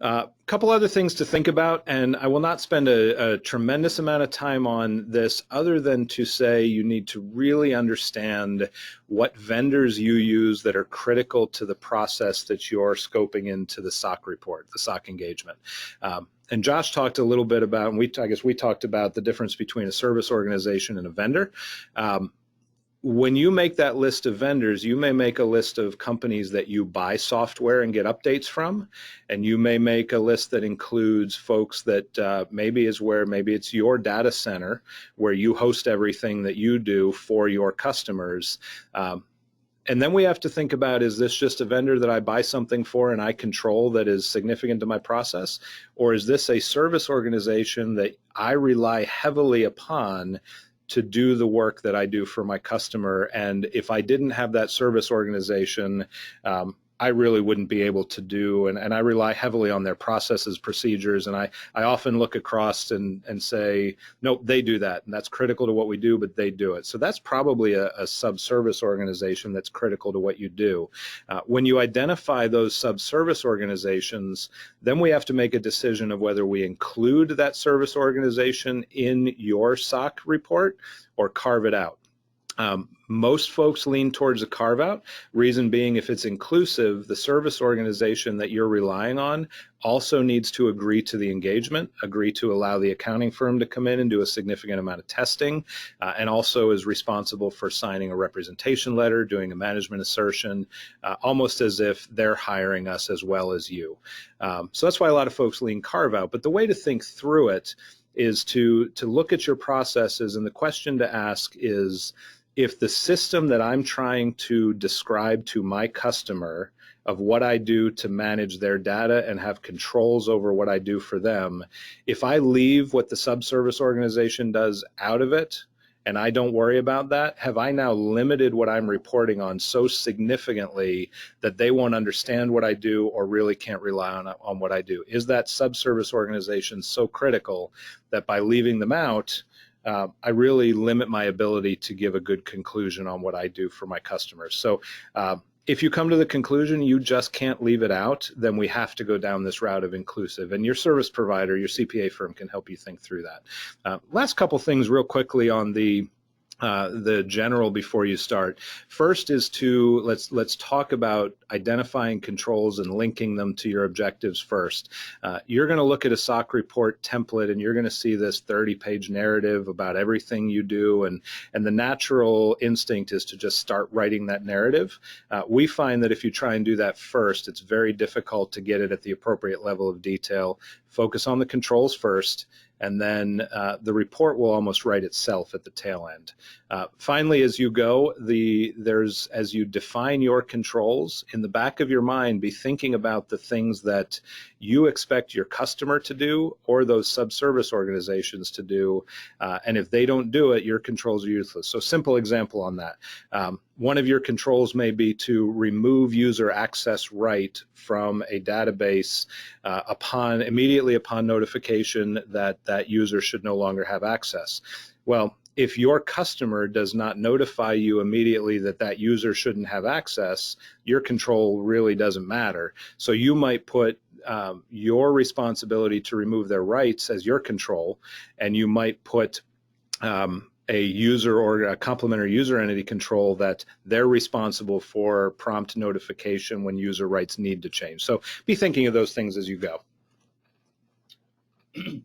A couple other things to think about, and I will not spend a tremendous amount of time on this other than to say you need to really understand what vendors you use that are critical to the process that you're scoping into the SOC report, the SOC engagement. And Josh talked a little bit about, and I guess we talked about the difference between a service organization and a vendor. When you make that list of vendors, you may make a list of companies that you buy software and get updates from, and you may make a list that includes folks that maybe it's your data center where you host everything that you do for your customers. And then we have to think about, is this just a vendor that I buy something for and I control that is significant to my process? Or is this a service organization that I rely heavily upon to do the work that I do for my customer? And if I didn't have that service organization, I really wouldn't be able to do, and I rely heavily on their processes, procedures, and I often look across and say, nope, they do that, and that's critical to what we do, but they do it. So that's probably a sub-service organization that's critical to what you do. When you identify those sub-service organizations, then we have to make a decision of whether we include that service organization in your SOC report or carve it out. Most folks lean towards a carve out, reason being if it's inclusive, the service organization that you're relying on also needs to agree to the engagement, agree to allow the accounting firm to come in and do a significant amount of testing, and also is responsible for signing a representation letter, doing a management assertion, almost as if they're hiring us as well as you. So that's why a lot of folks lean carve out. But the way to think through it is to look at your processes, and the question to ask is, if the system that I'm trying to describe to my customer of what I do to manage their data and have controls over what I do for them, if I leave what the subservice organization does out of it and I don't worry about that, have I now limited what I'm reporting on so significantly that they won't understand what I do or really can't rely on what I do? Is that subservice organization so critical that by leaving them out, I really limit my ability to give a good conclusion on what I do for my customers? So if you come to the conclusion you just can't leave it out, then we have to go down this route of inclusive. And your service provider, your CPA firm, can help you think through that. Last couple things real quickly on the general before you start. First is to let's talk about identifying controls and linking them to your objectives first. You're going to look at a SOC report template and you're going to see this 30-page narrative about everything you do, and the natural instinct is to just start writing that narrative. We find that if you try and do that first, it's very difficult to get it at the appropriate level of detail. Focus on the controls first, and then the report will almost write itself at the tail end. Finally, as you go, as you define your controls, in the back of your mind, be thinking about the things that you expect your customer to do or those subservice organizations to do, and if they don't do it, your controls are useless. So simple example on that. One of your controls may be to remove user access right from a database immediately upon notification that that user should no longer have access. Well, if your customer does not notify you immediately that that user shouldn't have access, your control really doesn't matter. So you might put your responsibility to remove their rights as your control, and you might put a user or a complementary user entity control that they're responsible for prompt notification when user rights need to change. So be thinking of those things as you go.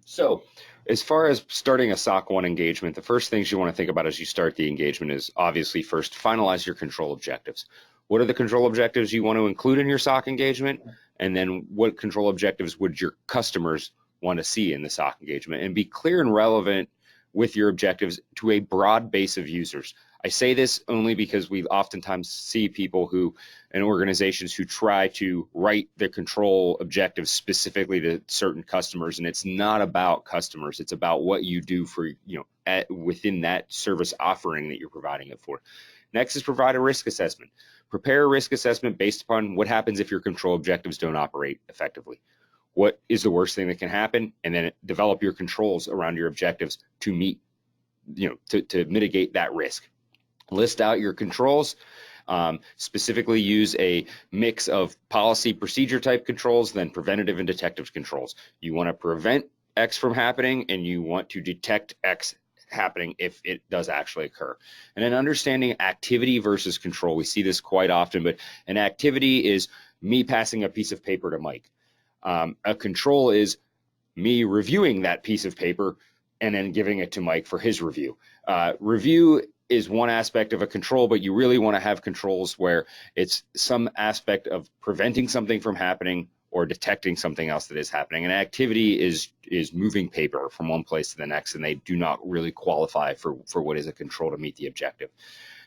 So as far as starting a SOC One engagement, the first things you want to think about as you start the engagement is obviously first finalize your control objectives. What are the control objectives you want to include in your SOC engagement? And then what control objectives would your customers want to see in the SOC engagement? And be clear and relevant with your objectives to a broad base of users. I say this only because we oftentimes see people who, and organizations who try to write their control objectives specifically to certain customers, and it's not about customers. It's about what you do for, within that service offering that you're providing it for. Next is provide a risk assessment. Prepare a risk assessment based upon what happens if your control objectives don't operate effectively. What is the worst thing that can happen? And then develop your controls around your objectives to meet, to mitigate that risk. List out your controls, specifically use a mix of policy procedure type controls, then preventative and detective controls. You want to prevent X from happening, and you want to detect X happening if it does actually occur. And then understanding activity versus control. We see this quite often, but an activity is me passing a piece of paper to Mike. A control is me reviewing that piece of paper and then giving it to Mike for his review. Review is one aspect of a control, but you really want to have controls where it's some aspect of preventing something from happening or detecting something else that is happening. An activity is moving paper from one place to the next, and they do not really qualify for what is a control to meet the objective.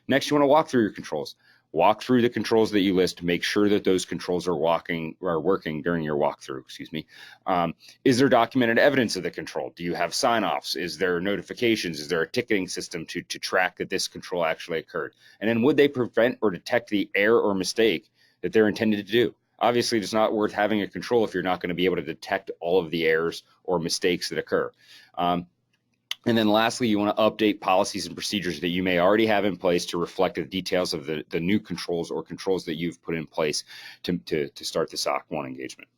Next, you want to walk through your controls. Walk through the controls that you list to make sure that those controls are working during your walkthrough. Is there documented evidence of the control? Do you have sign-offs? Is there notifications? Is there a ticketing system to track that this control actually occurred? And then would they prevent or detect the error or mistake that they're intended to do? Obviously, it's not worth having a control if you're not going to be able to detect all of the errors or mistakes that occur. And then lastly, you want to update policies and procedures that you may already have in place to reflect the details of the new controls or controls that you've put in place to start the SOC One engagement.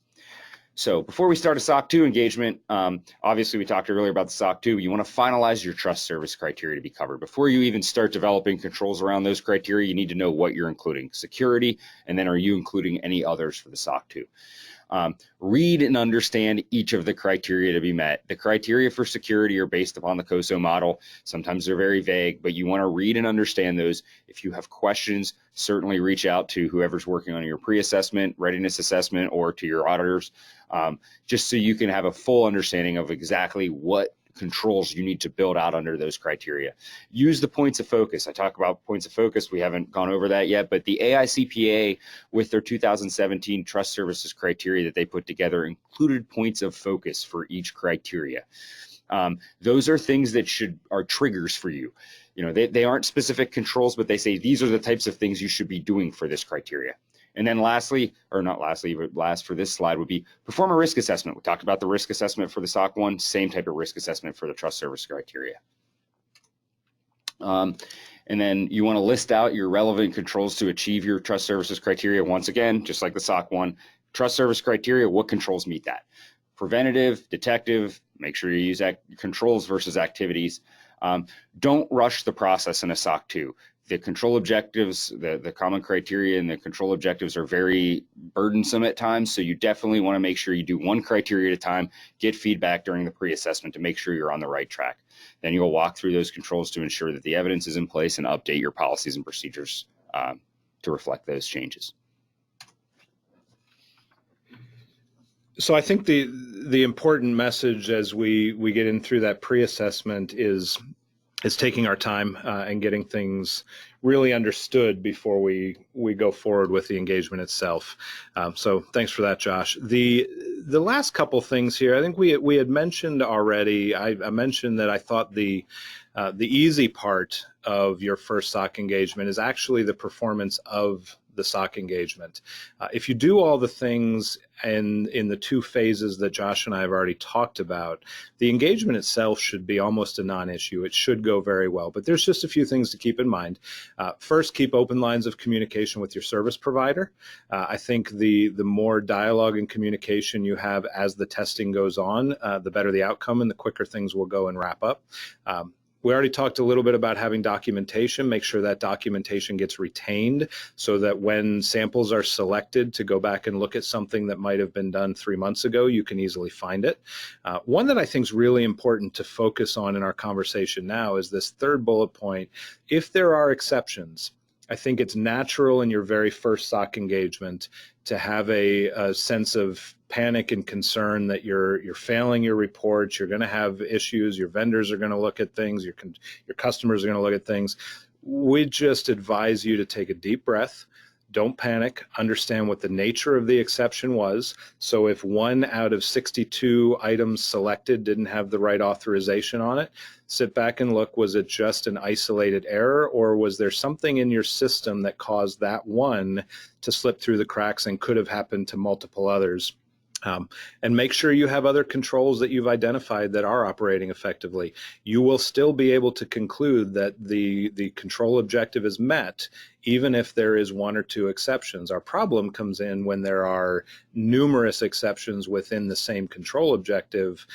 So before we start a SOC 2 engagement, obviously we talked earlier about the SOC 2, you want to finalize your trust service criteria to be covered. Before you even start developing controls around those criteria, you need to know what you're including. Security, and then are you including any others for the SOC 2? Read and understand each of the criteria to be met. The criteria for security are based upon the COSO model. Sometimes they're very vague, but you want to read and understand those. If you have questions, certainly reach out to whoever's working on your pre-assessment, readiness assessment, or to your auditors, just so you can have a full understanding of exactly what controls you need to build out under those criteria. Use the points of focus. I talk about points of focus. We haven't gone over that yet, but the AICPA with their 2017 trust services criteria that they put together included points of focus for each criteria. Those are things that are triggers for you. They aren't specific controls, but they say these are the types of things you should be doing for this criteria. And then lastly, or not lastly, but last for this slide would be perform a risk assessment. We talked about the risk assessment for the SOC 1, same type of risk assessment for the trust service criteria. And then you want to list out your relevant controls to achieve your trust services criteria. Once again, just like the SOC 1, trust service criteria, what controls meet that? Preventative, detective, make sure you use controls versus activities. Don't rush the process in a SOC 2. The control objectives, the common criteria and the control objectives are very burdensome at times. So you definitely want to make sure you do one criteria at a time, get feedback during the pre-assessment to make sure you're on the right track. Then you'll walk through those controls to ensure that the evidence is in place and update your policies and procedures to reflect those changes. So I think the important message as we get in through that pre-assessment is taking our time and getting things really understood before we go forward with the engagement itself. So thanks for that, Josh. The last couple things here, I think we had mentioned already. I mentioned that I thought the easy part of your first SOC engagement is actually the performance of the SOC engagement. If you do all the things in the two phases that Josh and I have already talked about, the engagement itself should be almost a non-issue. It should go very well, but there's just a few things to keep in mind. First, keep open lines of communication with your service provider. I think the more dialogue and communication you have as the testing goes on, the better the outcome and the quicker things will go and wrap up. We already talked a little bit about having documentation. Make sure that documentation gets retained so that when samples are selected to go back and look at something that might have been done 3 months ago, you can easily find it. One that I think is really important to focus on in our conversation now is this third bullet point. If there are exceptions, I think it's natural in your very first SOC engagement to have a sense of panic and concern that you're failing your reports, you're going to have issues, your vendors are going to look at things, your customers are going to look at things. We just advise you to take a deep breath. Don't panic. Understand what the nature of the exception was. So if 1 out of 62 items selected didn't have the right authorization on it, sit back and look, was it just an isolated error, or was there something in your system that caused that one to slip through the cracks and could have happened to multiple others? And make sure you have other controls that you've identified that are operating effectively. You will still be able to conclude that the control objective is met, even if there is 1 or 2 exceptions. Our problem comes in when there are numerous exceptions within the same control objective.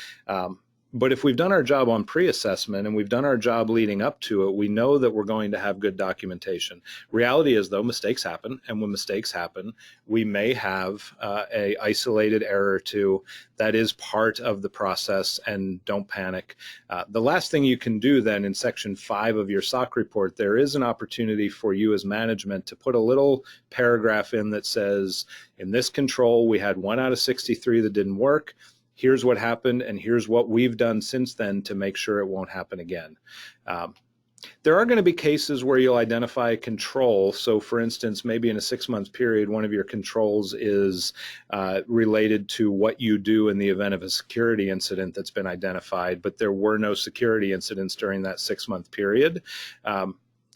But if we've done our job on pre-assessment and we've done our job leading up to it, we know that we're going to have good documentation. Reality is, though, mistakes happen, and when mistakes happen, we may have a isolated error or 2. That is part of the process, and don't panic. The last thing you can do then in section 5 of your SOC report, there is an opportunity for you as management to put a little paragraph in that says, in this control, we had 1 out of 63 that didn't work. Here's what happened, and here's what we've done since then to make sure it won't happen again. There are going to be cases where you'll identify a control. So for instance, maybe in a 6-month period, one of your controls is related to what you do in the event of a security incident that's been identified, but there were no security incidents during that 6-month period.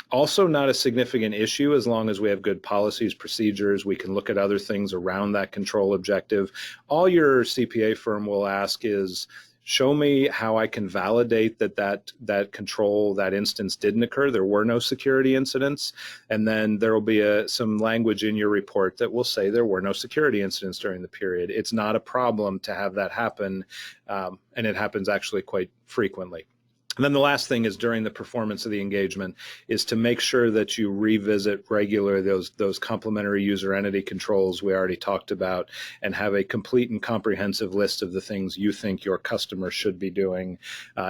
Also not a significant issue as long as we have good policies, procedures. We can look at other things around that control objective. All your CPA firm will ask is, show me how I can validate that control, that instance didn't occur. There were no security incidents. And then there will be some language in your report that will say there were no security incidents during the period. It's not a problem to have that happen, and it happens actually quite frequently. And then the last thing is during the performance of the engagement is to make sure that you revisit regularly those complementary user entity controls we already talked about and have a complete and comprehensive list of the things you think your customer should be doing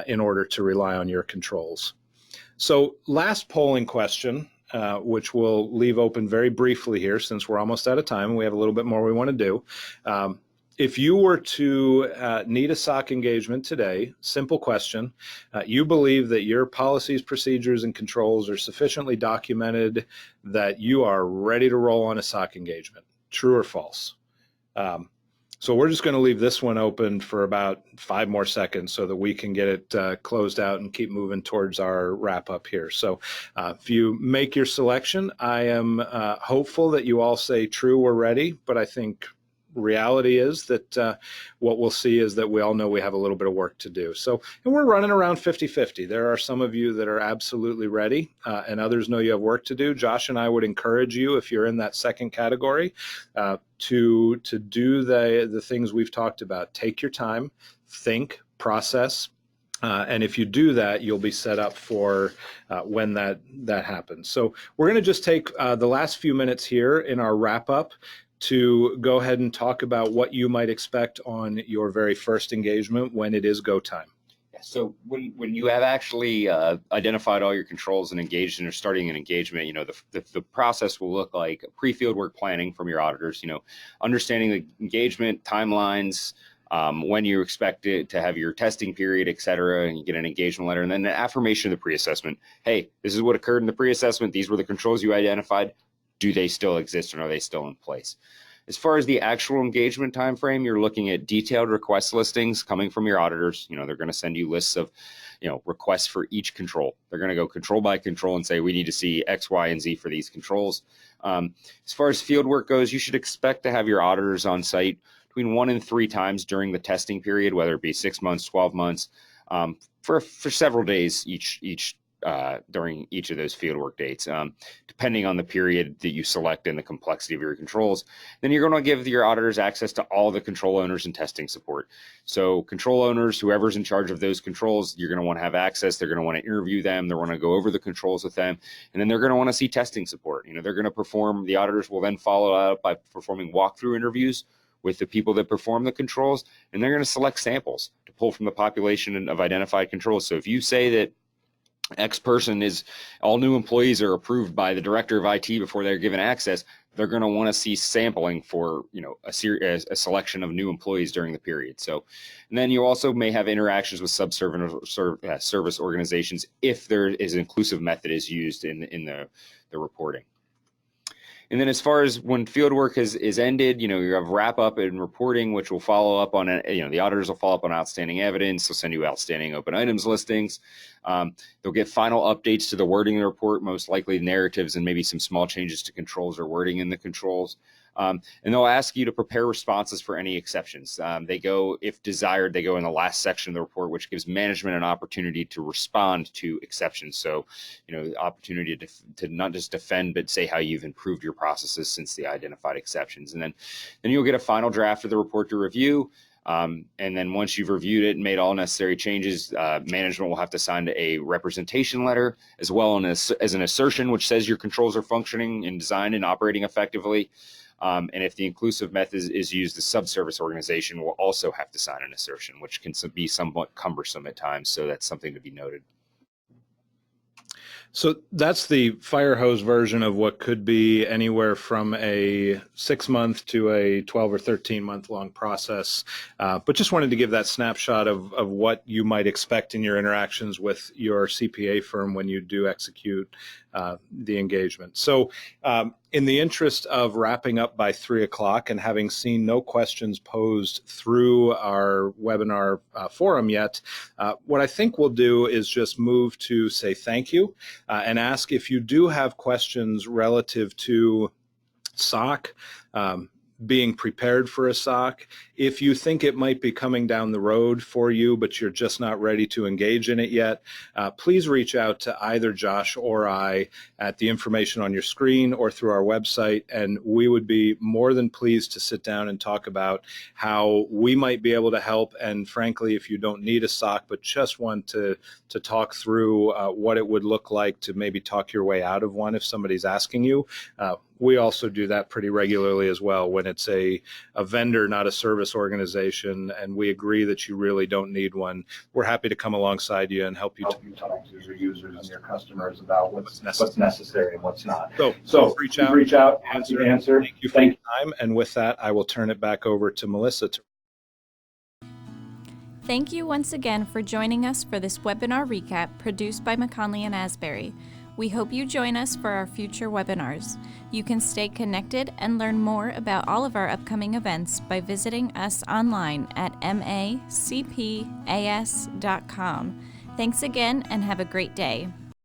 in order to rely on your controls. So last polling question, which we'll leave open very briefly here since we're almost out of time. We have a little bit more we want to do. If you were to need a SOC engagement today, simple question, you believe that your policies, procedures, and controls are sufficiently documented that you are ready to roll on a SOC engagement, true or false? So we're just going to leave this one open for about 5 more seconds so that we can get it closed out and keep moving towards our wrap up here. So if you make your selection, I am hopeful that you all say true, we're ready, but I think reality is that what we'll see is that we all know we have a little bit of work to do. So, and we're running around 50-50. There are some of you that are absolutely ready and others know you have work to do. Josh and I would encourage you, if you're in that second category, to do the things we've talked about. Take your time, think, process, and if you do that, you'll be set up for when that happens. So we're going to just take the last few minutes here in our wrap up to go ahead and talk about what you might expect on your very first engagement when it is go time. Yeah, so when you have actually identified all your controls and engaged and are starting an engagement, you know, the process will look like pre-field work planning from your auditors, you know, understanding the engagement timelines, when you expect it to have your testing period, et cetera, and you get an engagement letter, and then an affirmation of the pre-assessment. Hey, this is what occurred in the pre-assessment. These were the controls you identified. Do they still exist and are they still in place? As far as the actual engagement time frame, you're looking at detailed request listings coming from your auditors. You know, they're going to send you lists of, you know, requests for each control. They're going to go control by control and say, we need to see X, Y, and Z for these controls. As far as field work goes, you should expect to have your auditors on site between 1 and 3 times during the testing period, whether it be 6 months, 12 months, for several days each during each of those fieldwork dates, depending on the period that you select and the complexity of your controls. Then you're going to give your auditors access to all the control owners and testing support. So control owners, whoever's in charge of those controls, you're going to want to have access. They're going to want to interview them. They want to go over the controls with them. And then they're going to want to see testing support. They're going to perform, the auditors will then follow up by performing walkthrough interviews with the people that perform the controls, and they're going to select samples to pull from the population of identified controls. So if you say that X person is, all new employees are approved by the director of IT before they're given access, they're going to want to see sampling for a selection of new employees during the period. So, and then you also may have interactions with service organizations if there is an inclusive method is used in the reporting. And then as far as when fieldwork is ended, you have wrap up and reporting, which will follow up on, the auditors will follow up on outstanding evidence. They'll send you outstanding open items listings. They'll get final updates to the wording of the report, most likely narratives and maybe some small changes to controls or wording in the controls. And they'll ask you to prepare responses for any exceptions. They go, if desired, they go in the last section of the report, which gives management an opportunity to respond to exceptions. So, the opportunity to not just defend, but say how you've improved your processes since the identified exceptions. And then you'll get a final draft of the report to review. And then once you've reviewed it and made all necessary changes, management will have to sign a representation letter as well as an assertion, which says your controls are functioning and designed and operating effectively. And if the inclusive method is used, the subservice organization will also have to sign an assertion, which can be somewhat cumbersome at times. So that's something to be noted. So that's the fire hose version of what could be anywhere from a 6-month to a 12 or 13-month long process. But just wanted to give that snapshot of what you might expect in your interactions with your CPA firm when you do execute the engagement. So in the interest of wrapping up by 3 o'clock and having seen no questions posed through our webinar forum yet, what I think we'll do is just move to say thank you and ask if you do have questions relative to SOC, being prepared for a SOC. If you think it might be coming down the road for you, but you're just not ready to engage in it yet, please reach out to either Josh or I at the information on your screen or through our website, and we would be more than pleased to sit down and talk about how we might be able to help. And frankly, if you don't need a SOC, but just want to talk through what it would look like to maybe talk your way out of one if somebody's asking you, we also do that pretty regularly as well when it's a vendor, not a service organization, and we agree that you really don't need one. We're happy to come alongside you and help you talk to your users and your customers about what's necessary and what's not. So reach out, answer. Thank you for your time. And with that, I will turn it back over to Melissa. Thank you once again for joining us for this webinar recap produced by McKonly and Asbury. We hope you join us for our future webinars. You can stay connected and learn more about all of our upcoming events by visiting us online at macpas.com. Thanks again and have a great day.